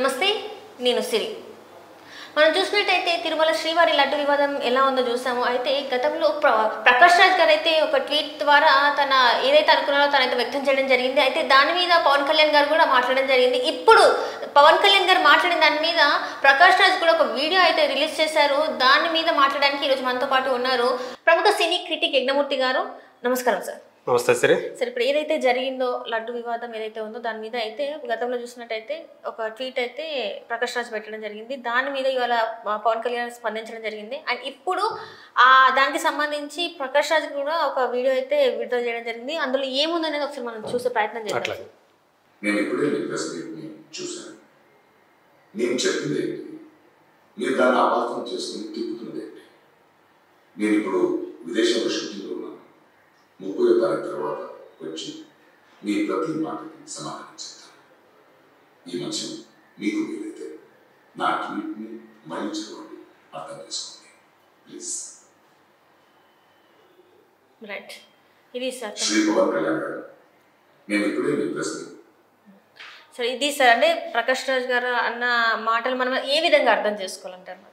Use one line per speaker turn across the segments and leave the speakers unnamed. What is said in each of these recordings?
నమస్తే, నేను సిరి. మనం చూసినట్టయితే తిరుమల శ్రీవారి లడ్డు వివాదం ఎలా ఉందో చూసాము. అయితే గతంలో ప్రకాష్ రాజ్ గారు అయితే ఒక ట్వీట్ ద్వారా తన ఏదైతే అనుకున్నారో తనైతే వ్యక్తం చేయడం జరిగింది. అయితే దాని మీద పవన్ కళ్యాణ్ గారు కూడా మాట్లాడడం జరిగింది. ఇప్పుడు పవన్ కళ్యాణ్ గారు మాట్లాడిన దాని మీద ప్రకాష్ రాజ్ కూడా ఒక వీడియో అయితే రిలీజ్ చేశారు. దాని మీద మాట్లాడడానికి ఈరోజు మనతో పాటు ఉన్నారు ప్రముఖ సినీ క్రిటిక్ యజ్ఞమూర్తి గారు. నమస్కారం సార్.
నమస్తే సరే.
సరే, ఇప్పుడు ఏదైతే జరిగిందో లడ్డు వివాదం ఏదైతే ఉందో దాని మీద అయితే గతంలో చూసినట్టయితే ఒక ట్వీట్ అయితే ప్రకాష్ రాజ్ పెట్టడం జరిగింది. దాని మీద ఇవాళ పవన్ కళ్యాణ్ స్పందించడం జరిగింది. అండ్ ఇప్పుడు దానికి సంబంధించి ప్రకాష్ రాజ్ కూడా ఒక వీడియో అయితే విడుదల చేయడం జరిగింది. అందులో ఏముందనేది ఒకసారి మనం చూసే ప్రయత్నం చేద్దాం.
నేను ఇప్పుడే మీ ప్రెస్ మీట్ని చూశాను. నేను చెప్పింది ఏంటి, మీరు దాన్ని అపార్థం చేసుకుని తిప్పుతున్నది ఏంటి? నేను ఇప్పుడు విదేశాల్లో షూటింగ్లో ఉన్నాను. 30వ తారీఖు తర్వాత వచ్చి మీ ప్రతి మాటకి సమాధానం చెప్తాను. ఈ మధ్య మీకు వీలైతే నా ట్వీట్ని మళ్ళీ చదవండి, అర్థం చేసుకోండి ప్లీజ్.
రైట్, ఇది సార్
శ్రీ పవన్ కళ్యాణ్ గారు, నేను ఇప్పుడే మీ ప్రెస్ మీట్.
సరే, ఇది సార్ అంటే ప్రకాష్ రాజ్ గారు అన్న మాటలు మనం ఏ విధంగా అర్థం చేసుకోవాలంటారు?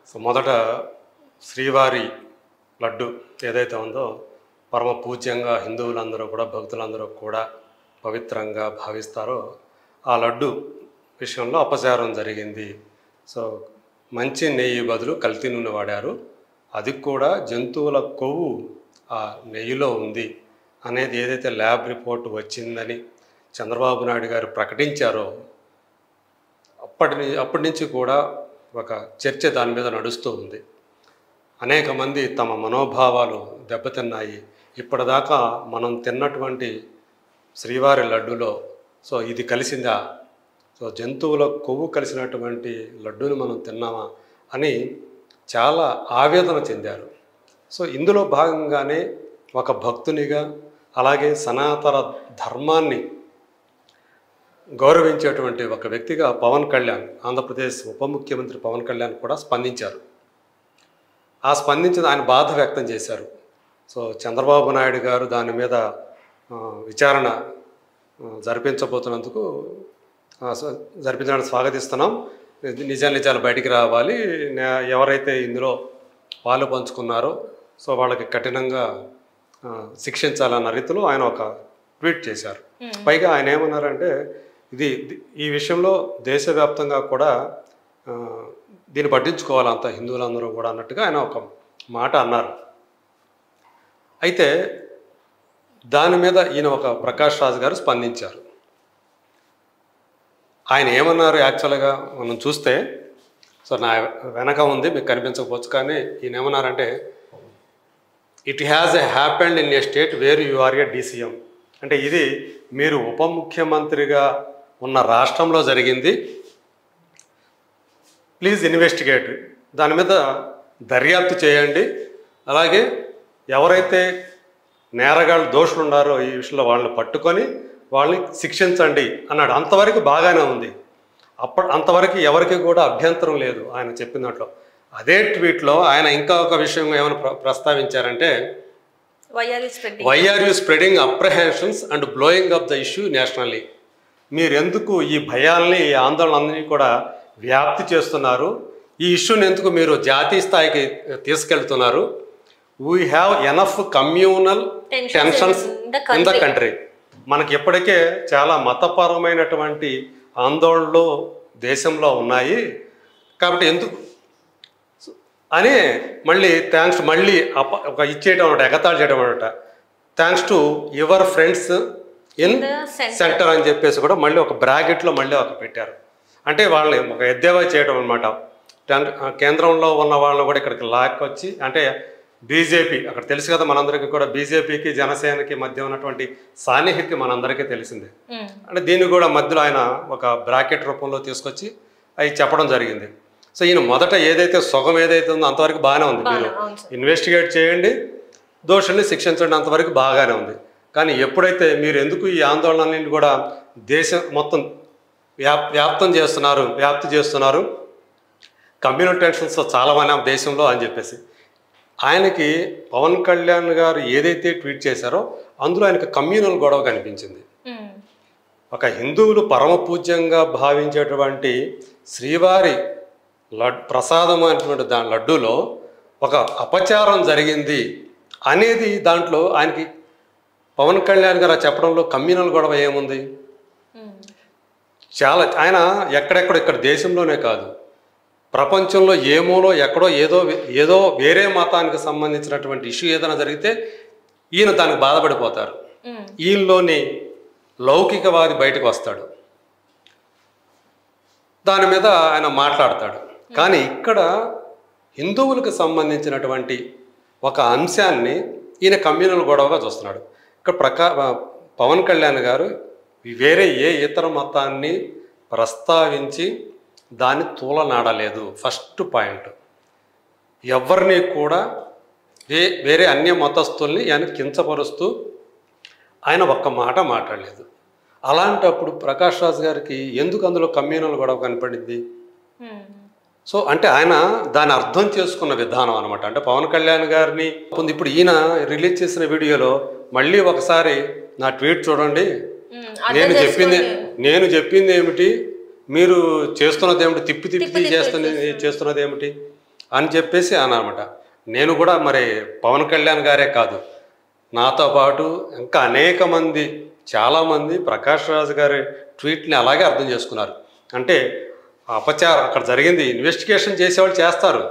సో మొదట శ్రీవారి లడ్డు ఏదైతే ఉందో పరమ పూజ్యంగా హిందువులందరూ కూడా భక్తులందరూ కూడా పవిత్రంగా భావిస్తారో ఆ లడ్డు విషయంలో అపచారం జరిగింది. సో మంచి నెయ్యి బదులు కల్తీ నూనె వాడారు, అది కూడా జంతువుల కొవ్వు ఆ నెయ్యిలో ఉంది అనేది ఏదైతే ల్యాబ్ రిపోర్ట్ వచ్చిందని చంద్రబాబు నాయుడు గారు ప్రకటించారో అప్పటి నుంచి కూడా ఒక చర్చ దాని మీద నడుస్తూ ఉంది. అనేక మంది తమ మనోభావాలు దెబ్బతిన్నాయి. ఇప్పటిదాకా మనం తిన్నటువంటి శ్రీవారి లడ్డులో సో ఇది కలిసిందా, సో జంతువుల కొవ్వు కలిసినటువంటి లడ్డూని మనం తిన్నామా అని చాలా ఆవేదన చెందారు. సో ఇందులో భాగంగానే ఒక భక్తునిగా అలాగే సనాతన ధర్మాన్ని గౌరవించేటువంటి ఒక వ్యక్తిగా పవన్ కళ్యాణ్, ఆంధ్రప్రదేశ్ ఉప ముఖ్యమంత్రి పవన్ కళ్యాణ్ కూడా స్పందించారు. ఆ స్పందించిన ఆయన బాధ వ్యక్తం చేశారు. సో చంద్రబాబు నాయుడు గారు దాని మీద విచారణ జరిపించబోతున్నందుకు జరిపించడానికి స్వాగతిస్తున్నాం. నిజాలు బయటికి రావాలి, ఎవరైతే ఇందులో పాలు పంచుకున్నారో సో వాళ్ళకి కఠినంగా శిక్షించాలన్న రీతిలో ఆయన ఒక ట్వీట్ చేశారు. పైగా ఆయన ఏమన్నారంటే ఈ విషయంలో దేశవ్యాప్తంగా కూడా దీన్ని పట్టించుకోవాలి అంత హిందువులందరూ కూడా అన్నట్టుగా ఆయన ఒక మాట అన్నారు. అయితే దాని మీద ఈయన ఒక ప్రకాష్ రాజ్ గారు స్పందించారు. ఆయన ఏమన్నారు యాక్చువల్గా మనం చూస్తే, సో నా వెనక ఉంది మీకు కనిపించకపోవచ్చు, కానీ ఈయన ఏమన్నారంటే it has happened in a state where you are a DCM. అంటే ఇది మీరు ఉప ముఖ్యమంత్రిగా ఉన్న రాష్ట్రంలో జరిగింది, ప్లీజ్ ఇన్వెస్టిగేట్, దాని మీద దర్యాప్తు చేయండి, అలాగే ఎవరైతే నేరగాళ్ళు దోషులు ఉన్నారో ఈ విషయంలో వాళ్ళని పట్టుకొని వాళ్ళని శిక్షించండి అన్నాడు. అంతవరకు బాగానే ఉంది. అంతవరకు ఎవరికి కూడా అభ్యంతరం లేదు ఆయన చెప్పిన దాంట్లో. అదే ట్వీట్లో ఆయన ఇంకా ఒక విషయం ఏమైనా ప్రస్తావించారంటే why are you spreading apprehensions and blowing up the issue nationally. మీరు ఎందుకు ఈ భయాల్ని ఈ ఆందోళనని కూడా వ్యాప్తి చేస్తున్నారు, ఈ ఇష్యూని ఎందుకు మీరు జాతీయ స్థాయికి తీసుకెళ్తున్నారు? We have enough communal tensions in the country. మనకి ఇప్పటికే చాలా మతపరమైనటువంటి ఆందోళనలు దేశంలో ఉన్నాయి, కాబట్టి ఎందుకు అని మళ్ళీ థ్యాంక్స్ మళ్ళీ ఒక ఇచ్చేయటం అనమాట, ఎగతాళి చేయడం అనమాట. Thanks to your friends in centre అని చెప్పేసి కూడా మళ్ళీ ఒక బ్రాకెట్లో మళ్ళీ ఒక పెట్టారు. అంటే వాళ్ళని ఒక ఎద్దేవా చేయడం అనమాట. కేంద్రంలో ఉన్న వాళ్ళని కూడా ఇక్కడికి లాక్కొచ్చి, అంటే బీజేపీ అక్కడ తెలుసు కదా మనందరికీ కూడా, బీజేపీకి జనసేనకి మధ్య ఉన్నటువంటి సాన్నిహిత్యం మనందరికీ తెలిసిందే. అంటే దీన్ని కూడా మధ్యలో ఆయన ఒక బ్రాకెట్ రూపంలో తీసుకొచ్చి అవి చెప్పడం జరిగింది. సో ఈయన మొదట ఏదైతే సుఖం ఏదైతే ఉందో అంతవరకు బాగానే ఉంది, మీరు ఇన్వెస్టిగేట్ చేయండి, దోషుల్ని శిక్షించండి, అంతవరకు బాగానే ఉంది. కానీ ఎప్పుడైతే మీరు ఎందుకు ఈ ఆందోళనని కూడా దేశం మొత్తం వ్యాప్తి చేస్తున్నారు, కమ్యూనల్ టెన్షన్స్ చాలా మంది దేశంలో అని చెప్పేసి ఆయనకి పవన్ కళ్యాణ్ గారు ఏదైతే ట్వీట్ చేశారో అందులో ఆయనకు కమ్యూనల్ గొడవ కనిపించింది. ఒక హిందువులు పరమ పూజ్యంగా భావించేటువంటి శ్రీవారి ప్రసాదం అనేటువంటి లడ్డూలో ఒక అపచారం జరిగింది అనేది దాంట్లో ఆయనకి పవన్ కళ్యాణ్ గారు చెప్పడంలో కమ్యూనల్ గొడవ ఏముంది? చాలా ఆయన ఎక్కడెక్కడ ఇక్కడ దేశంలోనే కాదు ప్రపంచంలో ఏమోలో ఎక్కడో ఏదో వేరే మతానికి సంబంధించినటువంటి ఇష్యూ ఏదైనా జరిగితే ఈయన దానికి బాధపడిపోతారు. ఈయనలోని లౌకికవాది బయటకు వస్తాడు, దాని మీద ఆయన మాట్లాడతాడు. కానీ ఇక్కడ హిందువులకు సంబంధించినటువంటి ఒక అంశాన్ని ఈయన కమ్యూనల్ గొడవగా చూస్తున్నాడు. ఇక్కడ పవన్ కళ్యాణ్ గారు వేరే ఏ ఇతర మతాన్ని ప్రస్తావించి దాన్ని తూలనాడలేదు. ఫస్ట్ పాయింట్, ఎవరిని కూడా వేరే అన్య మతస్థుల్ని ఆయన కించపరుస్తూ ఆయన ఒక్క మాట మాట్లాడలేదు. అలాంటప్పుడు ప్రకాష్ రాజ్ గారికి ఎందుకు అందులో కమ్యూనల్ గొడవ కనపడింది? సో అంటే ఆయన దాన్ని అర్థం చేసుకున్న విధానం అనమాట. అంటే పవన్ కళ్యాణ్ గారిని ఇప్పుడు ఈయన రిలీజ్ చేసిన వీడియోలో మళ్ళీ ఒకసారి నా ట్వీట్ చూడండి, నేను చెప్పింది ఏమిటి, మీరు చేస్తున్నది ఏమిటి, తిప్పి చేస్తున్నది ఏమిటి అని చెప్పేసి అనమాట. నేను కూడా మరి పవన్ కళ్యాణ్ గారే కాదు, నాతో పాటు ఇంకా అనేక మంది చాలామంది ప్రకాష్ రాజ్ గారి ట్వీట్ని అలాగే అర్థం చేసుకున్నారు. అంటే అపచారం అక్కడ జరిగింది, ఇన్వెస్టిగేషన్ చేసేవాళ్ళు చేస్తారు,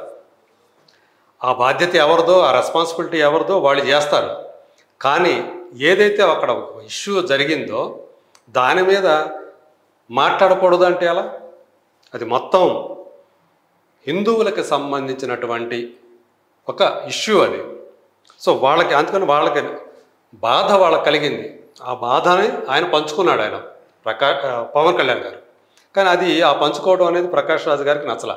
ఆ బాధ్యత ఎవరిదో ఆ రెస్పాన్సిబిలిటీ ఎవరిదో వాళ్ళు చేస్తారు. కానీ ఏదైతే అక్కడ ఇష్యూ జరిగిందో దాని మీద మాట్లాడకూడదు అంటే ఎలా? అది మొత్తం హిందువులకు సంబంధించినటువంటి ఒక ఇష్యూ అది. సో అందుకని వాళ్ళకి బాధ వాళ్ళకి కలిగింది. ఆ బాధని ఆయన పంచుకున్నాడు, ఆయన పవన్ కళ్యాణ్ గారు. కానీ అది ఆ పంచుకోవడం అనేది ప్రకాష్ రాజ్ గారికి నచ్చల.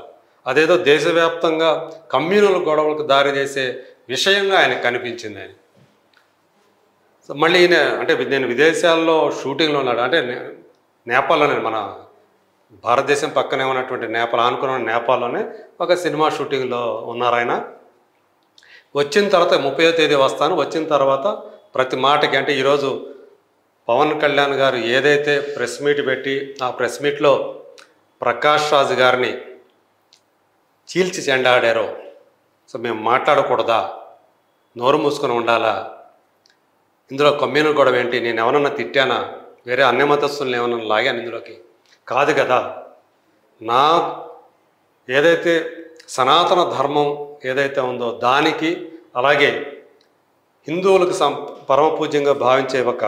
అదేదో దేశవ్యాప్తంగా కమ్యూనల్ గొడవలకు దారి చేసే విషయంగా ఆయనకు కనిపించింది. ఆయన మళ్ళీ ఈయన అంటే నేను విదేశాల్లో షూటింగ్లో ఉన్నాడు, అంటే నేపాల్లోనే, మన భారతదేశం పక్కనే ఉన్నటువంటి ఆనుకున్న నేపాల్లోనే ఒక సినిమా షూటింగ్లో ఉన్నారు ఆయన. వచ్చిన తర్వాత 30వ తేదీ వస్తాను, వచ్చిన తర్వాత ప్రతి మాటకి అంటే ఈరోజు పవన్ కళ్యాణ్ గారు ఏదైతే ప్రెస్ మీట్ పెట్టి ఆ ప్రెస్ మీట్లో ప్రకాష్ రాజ్ గారిని చీల్చి చెండాడారో, సో మేము మాట్లాడకూడదా, నోరు మూసుకొని ఉండాలా, ఇందులో కమ్యూనల్ గొడవ ఏంటి, నేను ఎవరన్నా తిట్టానా, వేరే అన్య మతస్థులను ఏమన్నా లాగాను ఇందులోకి, కాదు కదా, నా ఏదైతే సనాతన ధర్మం ఏదైతే ఉందో దానికి, అలాగే హిందువులకు పరమ పూజ్యంగా భావించే ఒక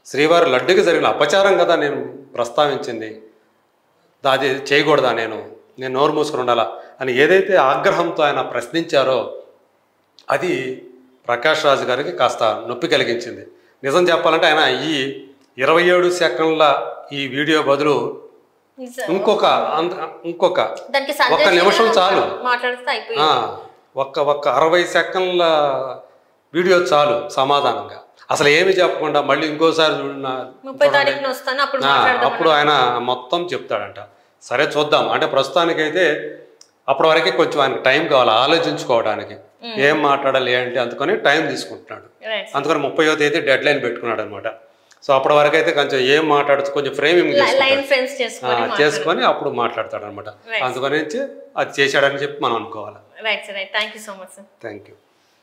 శ్రీవారి లడ్డుకి జరిగిన అపచారం కదా నేను ప్రస్తావించింది, అది చేయకూడదా, నేను నోరు మూసుకొని ఉండాలా అని ఏదైతే ఆగ్రహంతో ఆయన ప్రశ్నించారో అది ప్రకాష్ రాజ్ గారికి కాస్త నొప్పి కలిగించింది. నిజం చెప్పాలంటే ఆయన ఈ 27 సెకండ్ల ఈ వీడియో బదులు ఇంకొక 1 నిమిషం చాలు, ఒక్క 60 సెకండ్ల వీడియో చాలు సమాధానంగా, అసలు ఏమి చెప్పకుండా మళ్ళీ ఇంకోసారి అప్పుడు ఆయన మొత్తం చెప్తాడంట. సరే చూద్దాం, అంటే ప్రస్తుతానికైతే అప్పటి వరకే కొంచెం ఆయనకు టైం కావాలి ఆలోచించుకోవడానికి, ఏం మాట్లాడాలి ఏంటి, అందుకని టైం తీసుకుంటున్నాడు. అందుకని 30వ తేదీ డెడ్ లైన్ పెట్టుకున్నాడు అనమాట. సో అప్పటి వరకు అయితే కొంచెం ఏం మాట్లాడచ్చు, కొంచెం ఫ్రేమింగ్ చేసుకొని అప్పుడు మాట్లాడతాడు అనమాట. అందుకని అది చేశాడని చెప్పి మనం అనుకోవాలి.
Thank you.